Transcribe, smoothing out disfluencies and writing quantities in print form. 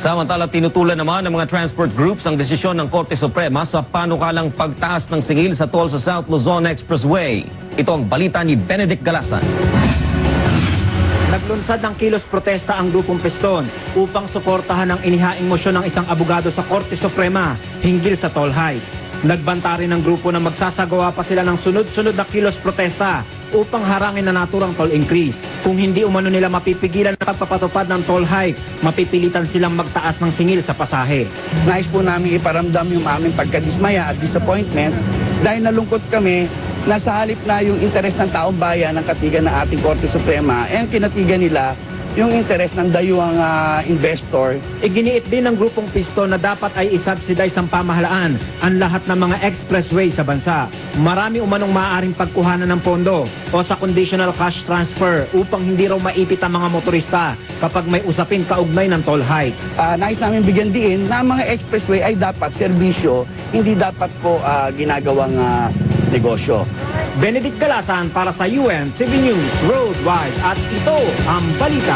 Samantala, tinutulan naman ng mga transport groups ang desisyon ng Korte Suprema sa panukalang pagtaas ng singil sa toll sa South Luzon Expressway. Ito ang balita ni Benedict Galasan. Naglunsad ng kilos protesta ang grupong Piston upang suportahan ang inihaing mosyon ng isang abogado sa Korte Suprema hinggil sa toll hike. Nagbanta rin ng grupo na magsasagawa pa sila ng sunod-sunod na kilos protesta upang harangin na naturang toll increase. Kung hindi umano nila mapipigilan ang pagpapatupad ng toll hike, mapipilitan silang magtaas ng singil sa pasahe. Nais po namin iparamdam yung aming pagkadismaya at disappointment dahil nalungkot kami na sa halip na yung interes ng taong bayan ng katigan ng ating Korte Suprema, ang kinatigan nila yung interes ng dayuhang investor. Iginiit din ng grupong Piston na dapat ay isubsidize ng pamahalaan ang lahat ng mga expressway sa bansa. Marami umanong maaaring pagkuhanan ng pondo o sa conditional cash transfer upang hindi raw maipit ang mga motorista kapag may usapin kaugnay ng toll hike. Nais namin bigyan din na ang mga expressway ay dapat serbisyo, hindi dapat po ginagawang negosyo. Benedict Galasan para sa UNTV News Worldwide at ito ang balita.